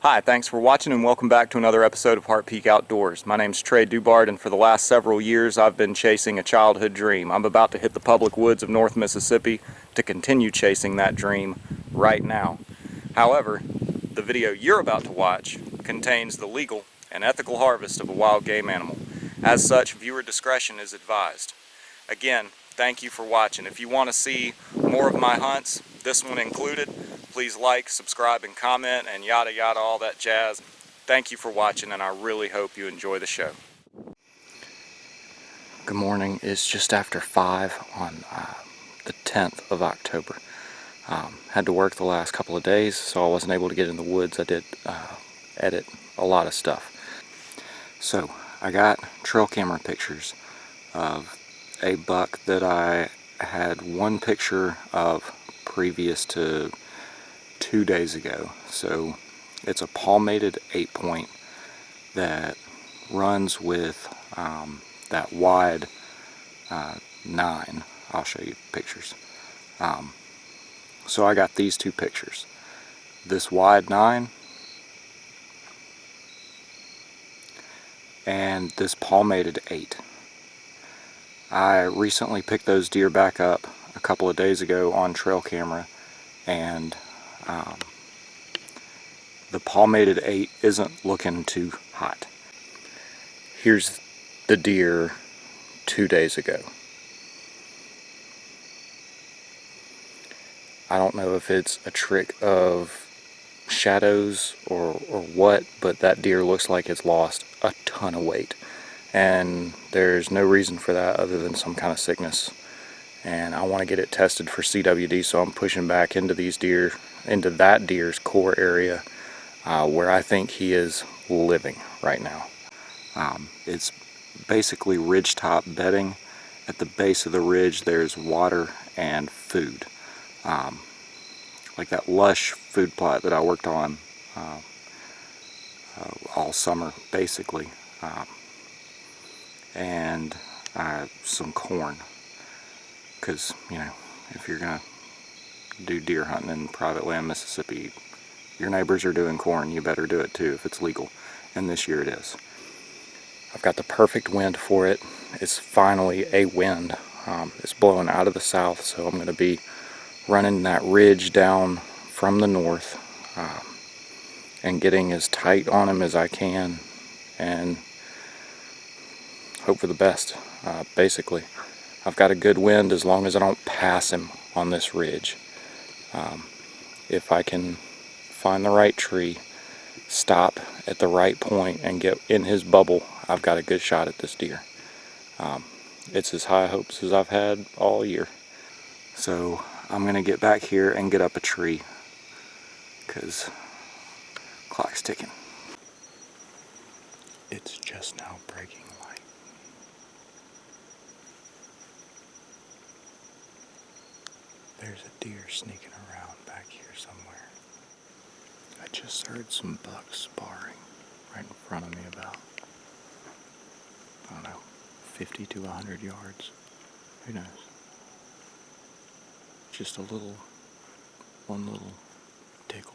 Hi, thanks for watching and welcome back to another episode of Heart Peak Outdoors. My name's Trey Dubard, and for the last several years I've been chasing a childhood dream. I'm about to hit the public woods of North Mississippi to continue chasing that dream right now. However, the video you're about to watch contains the legal and ethical harvest of a wild game animal. As such, viewer discretion is advised. Again, thank you for watching. If you want to see more of my hunts, this one included, please like, subscribe, and comment, and yada yada, all that jazz. Thank you for watching, and I really hope you enjoy the show. Good morning. It's just after 5 on the 10th of October. Had to work the last couple of days, so I wasn't able to get in the woods. I did edit a lot of stuff. So I got trail camera pictures of a buck that I had one picture of previous to 2 days ago. So it's a palmated 8-point that runs with that wide 9. I'll show you pictures. So I got these two pictures. This wide 9 and this palmated 8. I recently picked those deer back up a couple of days ago on trail camera, and the palmated 8 isn't looking too hot. Here's the deer 2 days ago. I don't know if it's a trick of shadows or what, but that deer looks like it's lost a ton of weight. And there's no reason for that other than some kind of sickness. And I want to get it tested for CWD, so I'm pushing back into these deer, into that deer's core area, where I think he is living right now. It's basically ridgetop bedding. At the base of the ridge there's water and food. Like that lush food plot that I worked on all summer, basically. And some corn, because you know, if you're gonna do deer hunting in private land Mississippi, your neighbors are doing corn, you better do it too if it's legal, and this year it is. I've got the perfect wind for it. It's finally a wind. It's blowing out of the south, so I'm going to be running that ridge down from the north and getting as tight on him as I can and hope for the best. Basically, I've got a good wind as long as I don't pass him on this ridge. If I can find the right tree, stop at the right point, and get in his bubble, I've got a good shot at this deer. It's as high hopes as I've had all year. So I'm going to get back here and get up a tree, because clock's ticking. It's just now breaking light. There's a deer sneaking around back here somewhere. I just heard some bucks sparring right in front of me about, I don't know, 50 to 100 yards. Who knows? Just one little tickle.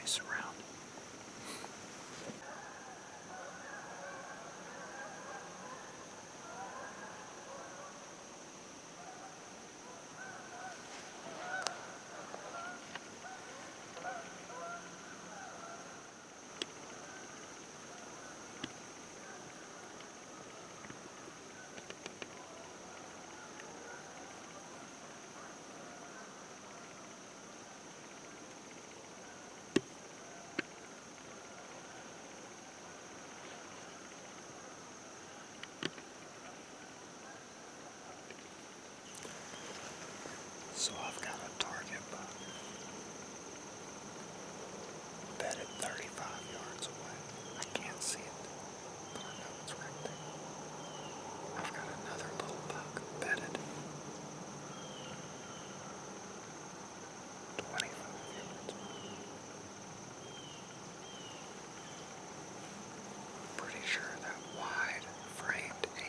chase around. So I've got a target buck bedded 35 yards away. I can't see it, but I know it's right there. I've got another little buck bedded 25 yards away. Pretty sure that wide framed 8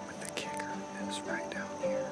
with the kicker is right down here.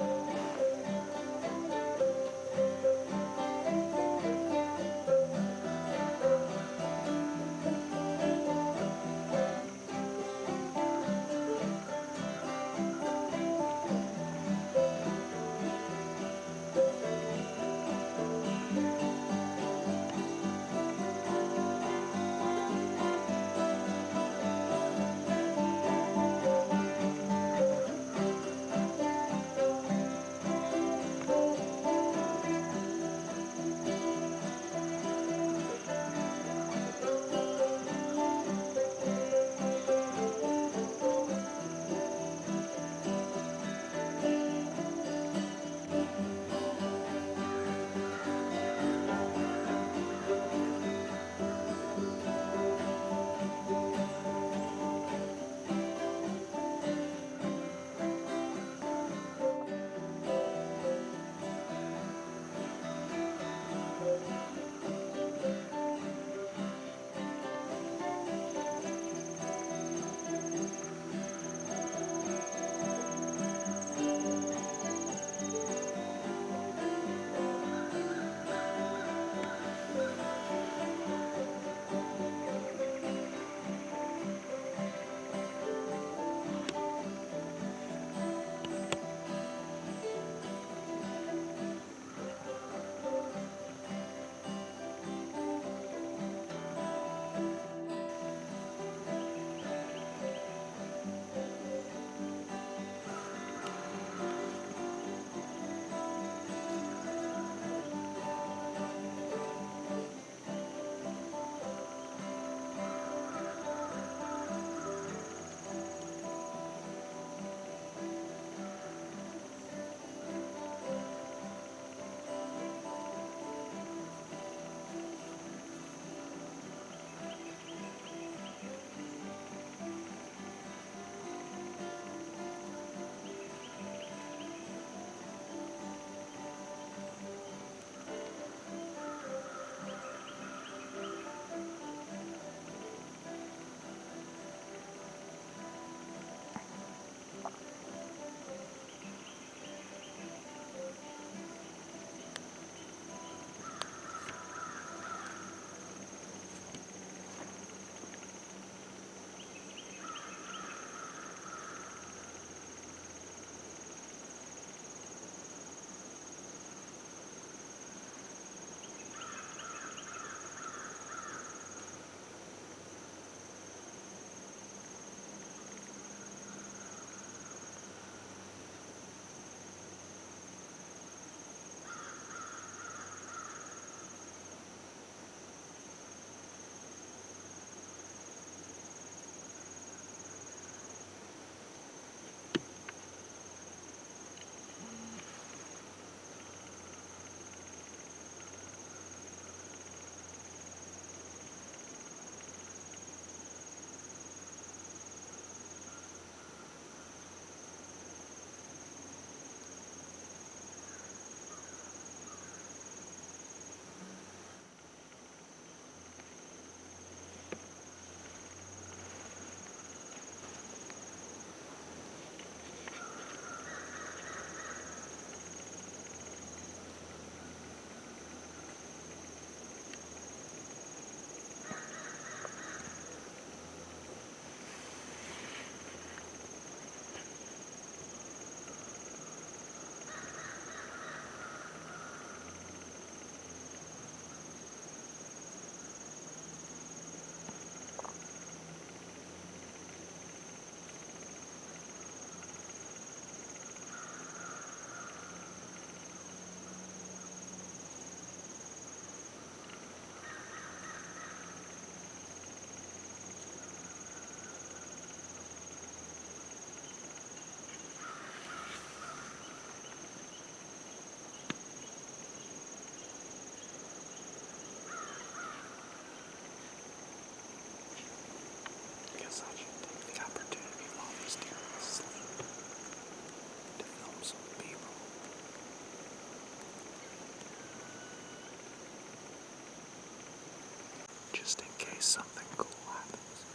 just in case something cool happens.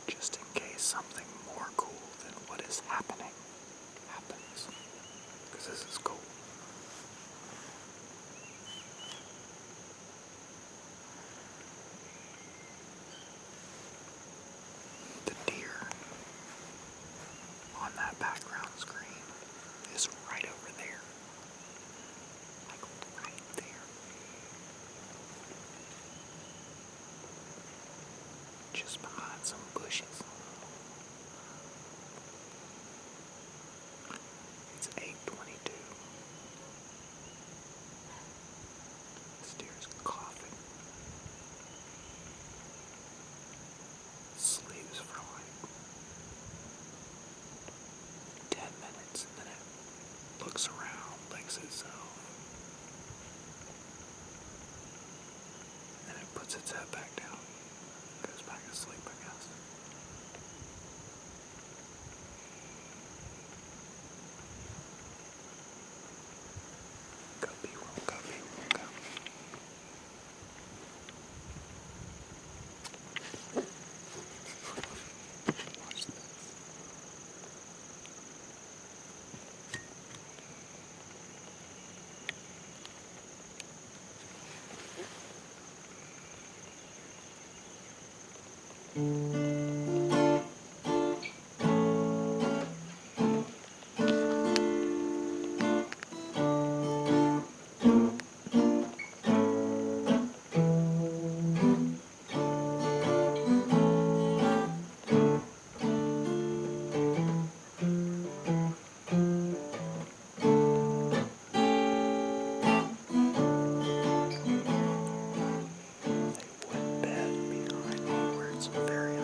Just in case something more cool than what is happening happens. Because this is cool. The deer on that background screen is right over there. Like right there. Just behind some bushes. It's 8:22. This deer's coughing. Sleeps for like 10 minutes and then it looks around, licks itself. And then it puts its head back down. Goes back to sleep, I guess. Go B-roll, go B-roll, go. Watch this. They would bed behind me where it's very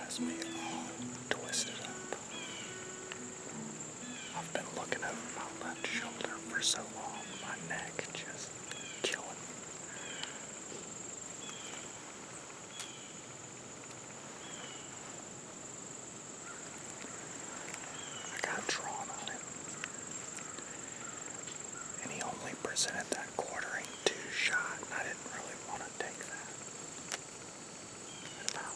has me all twisted up. I've been looking over my left shoulder for so long, my neck just killing me. I got drawn on him, and he only presented that quartering 2 shot, and I didn't really want to take that. About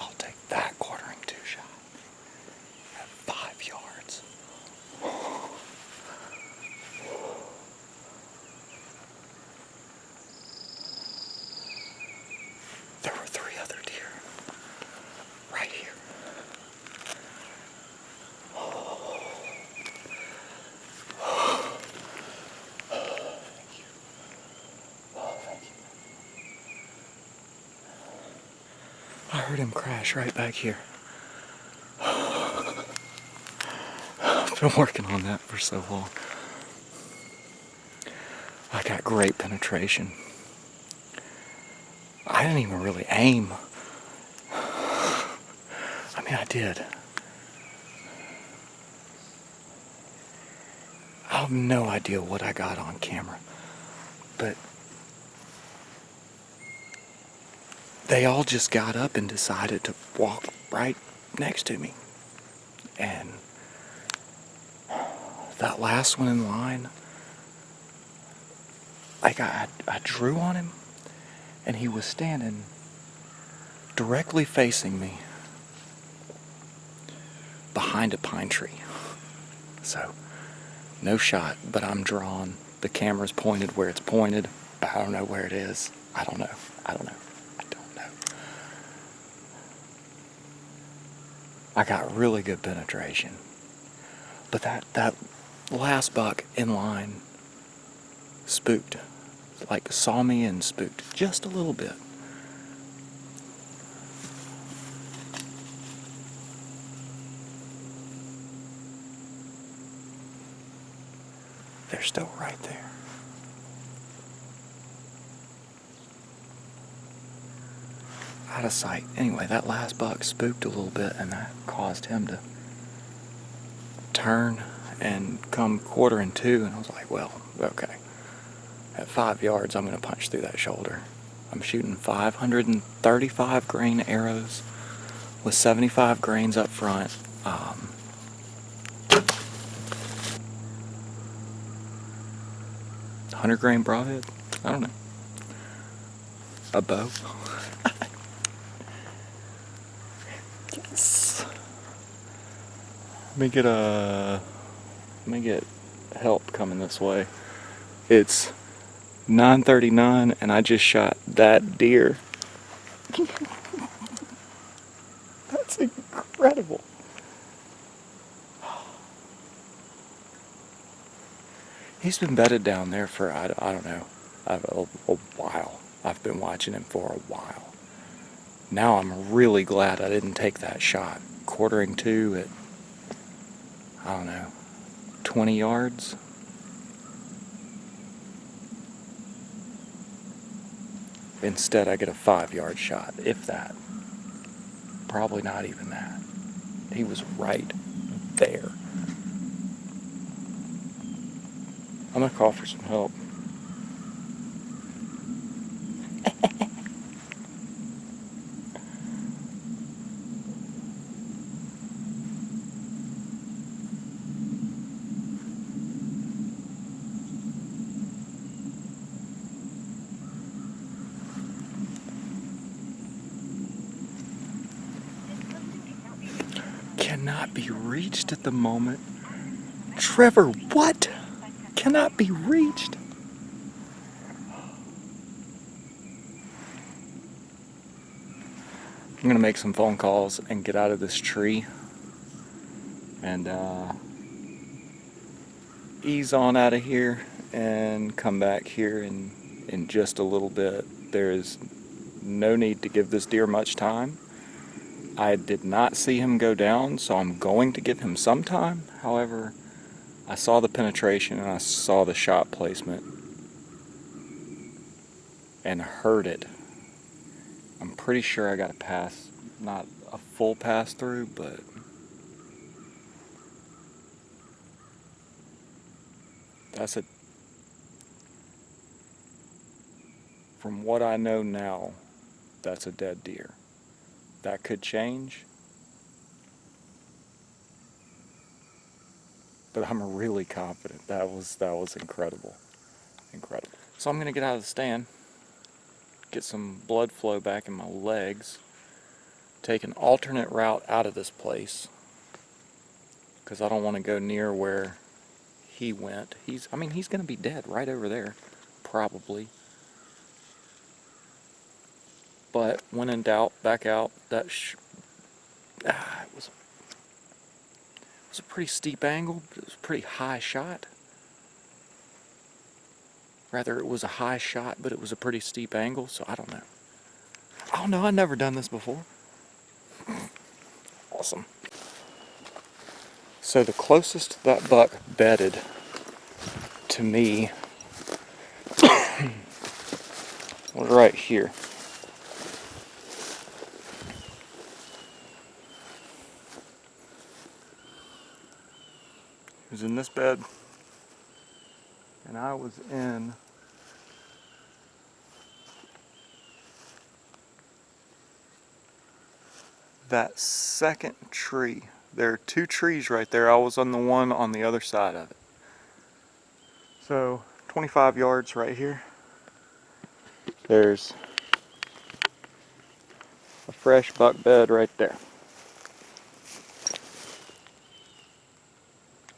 I'll take that quartering 2 shot at 5 yards. There were 3 other deer right here. I heard him crash right back here. I've been working on that for so long. I got great penetration. I didn't even really aim. I mean, I did. I have no idea what I got on camera, but they all just got up and decided to walk right next to me. And that last one in line, I drew on him, and he was standing directly facing me behind a pine tree. So, no shot, but I'm drawn. The camera's pointed where it's pointed, but I don't know where it is. I don't know. I got really good penetration. But that last buck in line spooked. Like, saw me and spooked just a little bit. They're still right there. Out of sight. Anyway, that last buck spooked a little bit, and that caused him to turn and come quartering 2, and I was like, well, okay. At 5 yards, I'm going to punch through that shoulder. I'm shooting 535 grain arrows with 75 grains up front. 100 grain broadhead? I don't know. A bow? Yes. Let me get help coming this way. It's 9:39 and I just shot that deer. That's incredible. He's been bedded down there for, I don't know, a while. I've been watching him for a while. Now I'm really glad I didn't take that shot. Quartering 2 at, I don't know, 20 yards. Instead, I get a 5-yard shot, if that. Probably not even that. He was right there. I'm gonna call for some help. Cannot be reached at the moment. Trevor, what? Cannot be reached. I'm gonna make some phone calls and get out of this tree and ease on out of here and come back here in just a little bit. There is no need to give this deer much time. I did not see him go down, so I'm going to give him some time. However, I saw the penetration and I saw the shot placement and heard it. I'm pretty sure I got a pass, not a full pass through, but that's a, from what I know now, that's a dead deer. That could change, but I'm really confident. That was incredible. Incredible. So I'm gonna get out of the stand, get some blood flow back in my legs, take an alternate route out of this place, because I don't want to go near where he went. He's gonna be dead right over there, probably. But when in doubt, back out. It was a pretty steep angle, but it was a pretty high shot. Rather, it was a high shot, but it was a pretty steep angle, so I don't know. Oh no, I've never done this before. Awesome. So the closest that buck bedded to me was right here. He was in this bed, and I was in that second tree. There are two trees right there. I was on the one on the other side of it. So 25 yards right here. There's a fresh buck bed right there.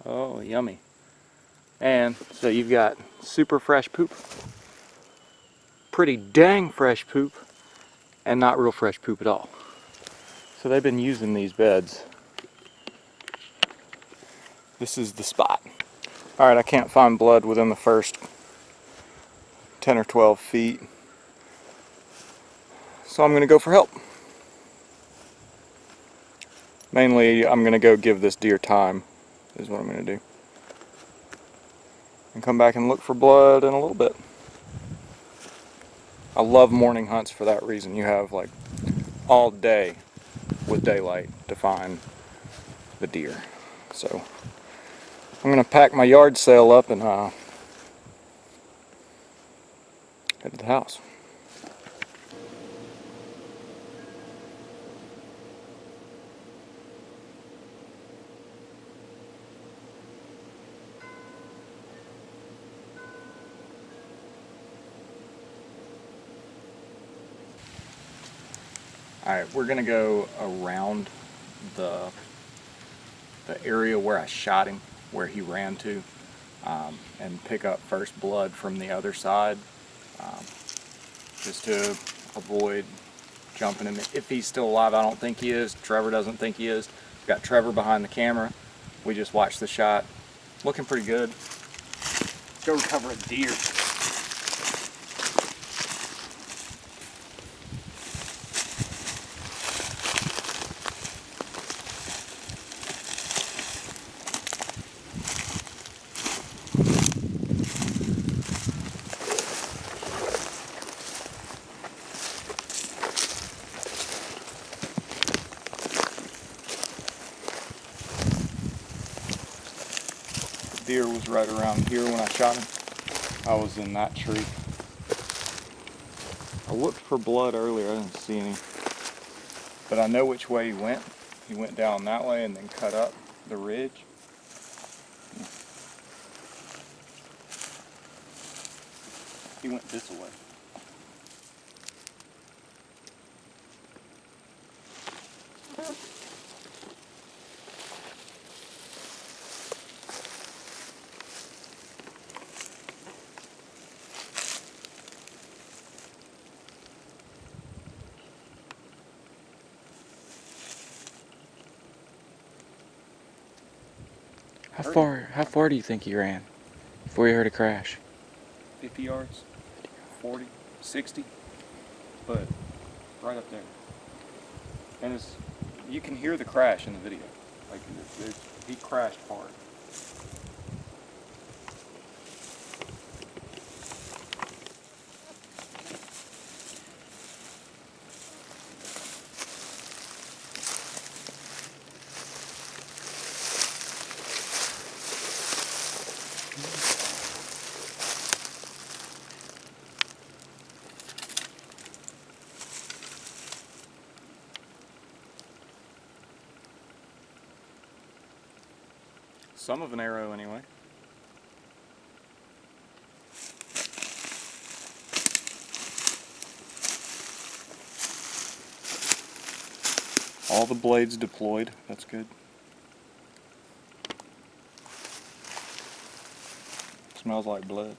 Oh, yummy. And so you've got super fresh poop, pretty dang fresh poop, and not real fresh poop at all. So they've been using these beds. This is the spot. Alright, I can't find blood within the first 10 or 12 feet. So I'm going to go for help. Mainly, I'm going to go give this deer time, is what I'm going to do. And come back and look for blood in a little bit. I love morning hunts for that reason. You have like all day with daylight to find the deer. So I'm going to pack my yard sale up and head to the house. Alright, we're going to go around the area where I shot him, where he ran to, and pick up first blood from the other side, just to avoid jumping him. If he's still alive, I don't think he is. Trevor doesn't think he is. We've got Trevor behind the camera. We just watched the shot. Looking pretty good. Let's go recover a deer. deer was right around here when I shot him. I was in that tree. I looked for blood earlier, I didn't see any. But I know which way he went. He went down that way and then cut up the ridge. He went this way. How far do you think he ran before you heard a crash? 50 yards, 40, 60, but right up there. And you can hear the crash in the video. Like he crashed hard. Some of an arrow anyway. All the blades deployed, that's good. Smells like blood.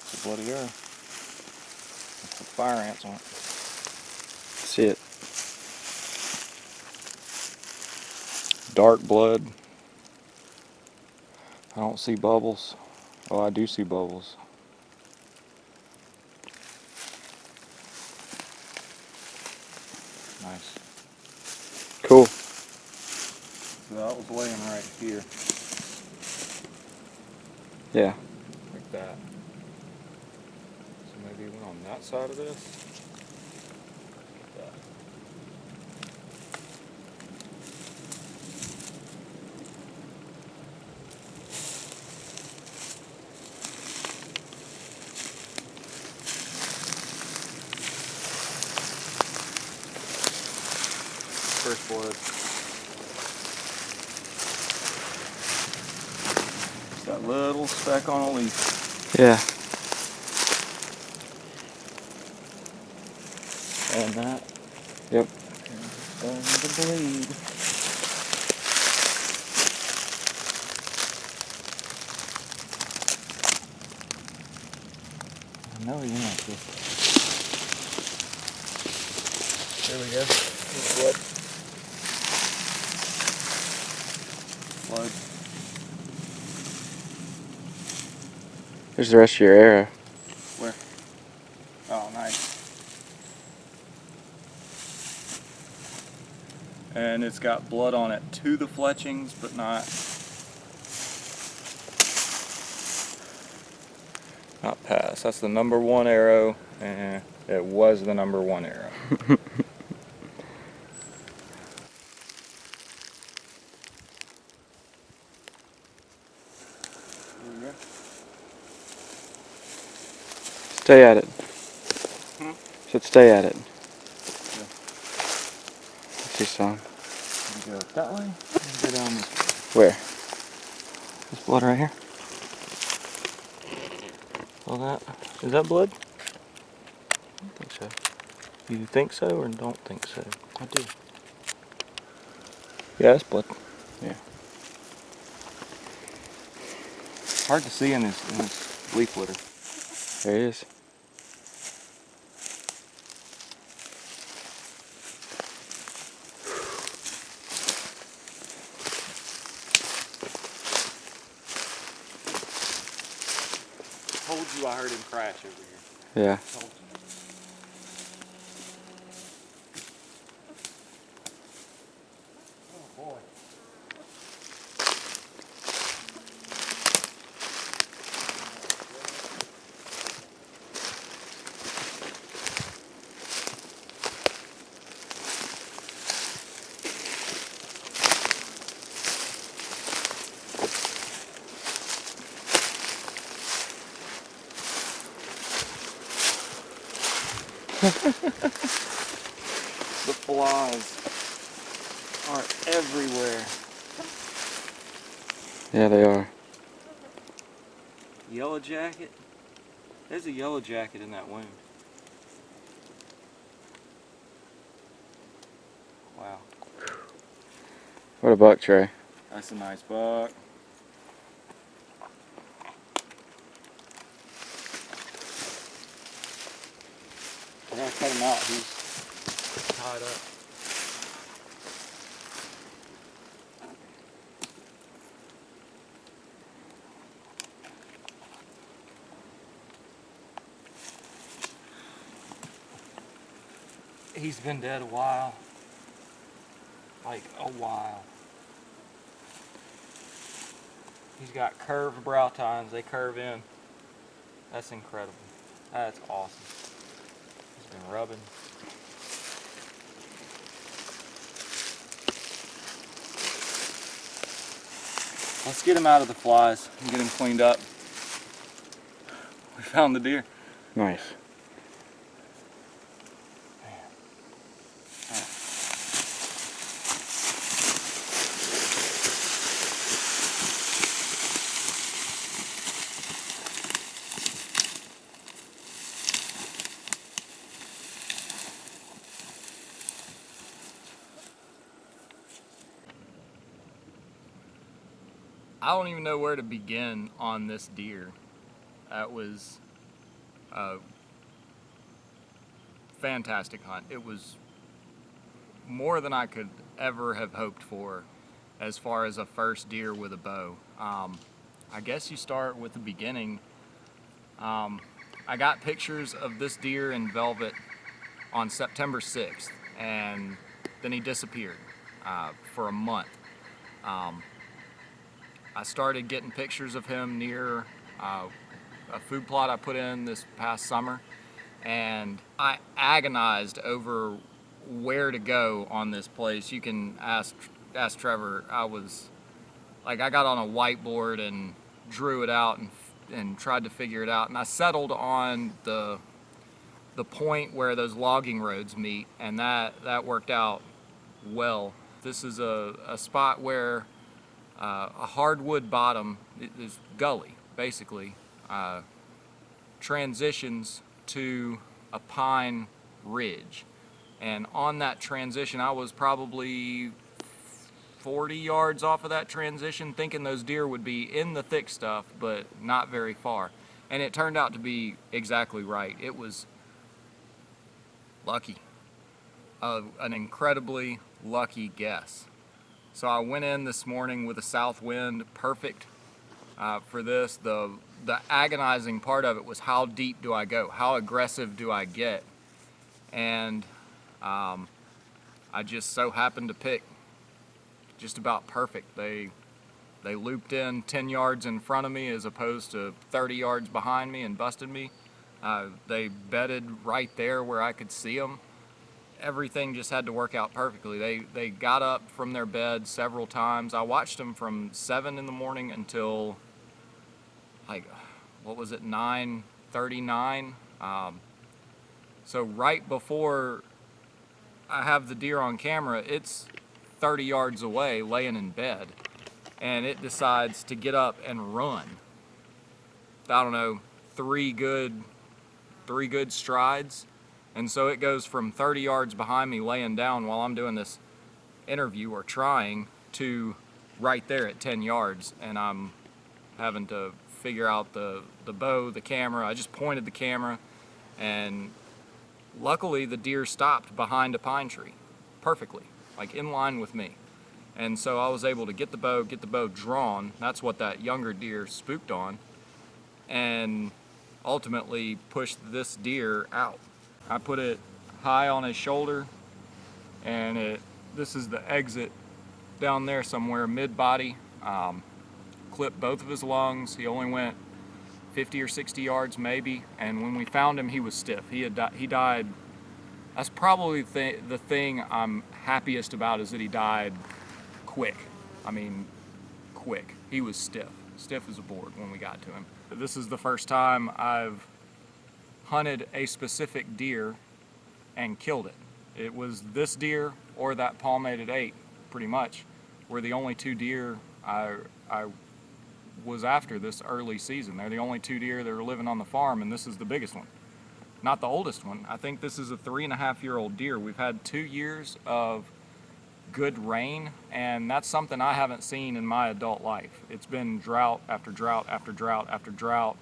It's a bloody arrow. That's what fire ants on it. See it. Dark blood. I don't see bubbles. Oh, I do see bubbles. Nice. Cool. So that was laying right here. Yeah. Like that. So maybe it went on that side of this. Like that. First blood. Just that little speck on a leaf. Yeah. And that. Yep. Starting to bleed. I know he went this. There we go. Blood. Blood. There's the rest of your arrow. Where? Oh, nice. And it's got blood on it to the fletchings, but not past. That's the number one arrow, and it was the number one arrow. Stay at it. Should stay at it. Yeah. Let's see some. You go that way, and go down this way. Where? This blood right here. All that. Is that blood? I don't think so. You think so or don't think so? I do. Yeah, that's blood. Yeah. Hard to see in this leaf litter. There he is. Told you I heard him crash over here. Yeah. Told you. Oh boy. The flies are everywhere. Yeah, they are. Yellow jacket. There's a yellow jacket in that wound. Wow. What a buck, Trey. That's a nice buck. I gotta cut him out. He's tied up. He's been dead a while. Like a while. He's got curved brow tines. They curve in. That's incredible. That's awesome. He's been rubbing. Let's get him out of the flies and get him cleaned up. We found the deer. Nice. I don't even know where to begin on this deer. That was a fantastic hunt. It was more than I could ever have hoped for as far as a first deer with a bow. I guess you start with the beginning. I got pictures of this deer in velvet on September 6th, and then he disappeared for a month. I started getting pictures of him near a food plot I put in this past summer, and I agonized over where to go on this place. You can ask Trevor. I got on a whiteboard and drew it out and tried to figure it out, and I settled on the point where those logging roads meet, and that worked out well. This is a spot where a hardwood bottom, this gully basically, transitions to a pine ridge. And on that transition, I was probably 40 yards off of that transition, thinking those deer would be in the thick stuff, but not very far. And it turned out to be exactly right. It was lucky, an incredibly lucky guess. So I went in this morning with a south wind, perfect for this. The agonizing part of it was, how deep do I go? How aggressive do I get? And I just so happened to pick just about perfect. They looped in 10 yards in front of me as opposed to 30 yards behind me and busted me. They bedded right there where I could see them. Everything just had to work out perfectly. They got up from their bed several times. I watched them from 7 in the morning until, like, what was it, 9:39. So right before I have the deer on camera, it's 30 yards away laying in bed, and it decides to get up and run. I don't know, three good strides. And so it goes from 30 yards behind me laying down while I'm doing this interview, or trying, to right there at 10 yards. And I'm having to figure out the bow, the camera. I just pointed the camera, and luckily the deer stopped behind a pine tree perfectly, like in line with me. And so I was able to get the bow drawn. That's what that younger deer spooked on, and ultimately pushed this deer out. I put it high on his shoulder, and this is the exit down there somewhere, mid-body. Clipped both of his lungs. He only went 50 or 60 yards maybe, and when we found him, he was stiff. He died. That's probably the thing I'm happiest about, is that he died quick. I mean, quick. He was stiff as a board when we got to him. This is the first time I've hunted a specific deer and killed it. It was this deer or that palmated 8, pretty much, were the only 2 deer I was after this early season. They're the only 2 deer that are living on the farm, and this is the biggest one. Not the oldest one. I think this is a 3.5-year-old deer. We've had 2 years of good rain, and that's something I haven't seen in my adult life. It's been drought after drought after drought after drought.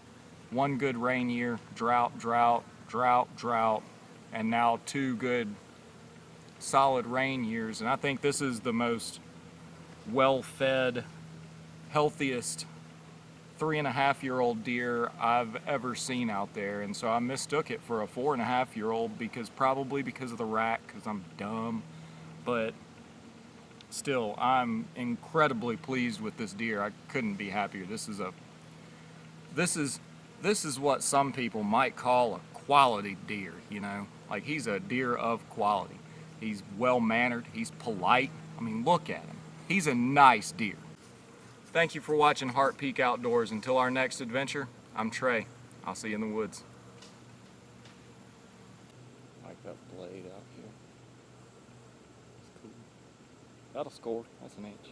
1 good rain year, drought, drought, drought, drought, and now 2 good solid rain years. And I think this is the most well-fed, healthiest 3.5-year-old deer I've ever seen out there. And so I mistook it for a 4.5-year-old probably because of the rack, because I'm dumb. But still, I'm incredibly pleased with this deer. I couldn't be happier. This is what some people might call a quality deer, you know? Like, he's a deer of quality. He's well-mannered, he's polite. I mean, look at him. He's a nice deer. Thank you for watching Heart Peak Outdoors. Until our next adventure, I'm Trey. I'll see you in the woods. I like that blade out here. It's cool. That'll score. That's an H.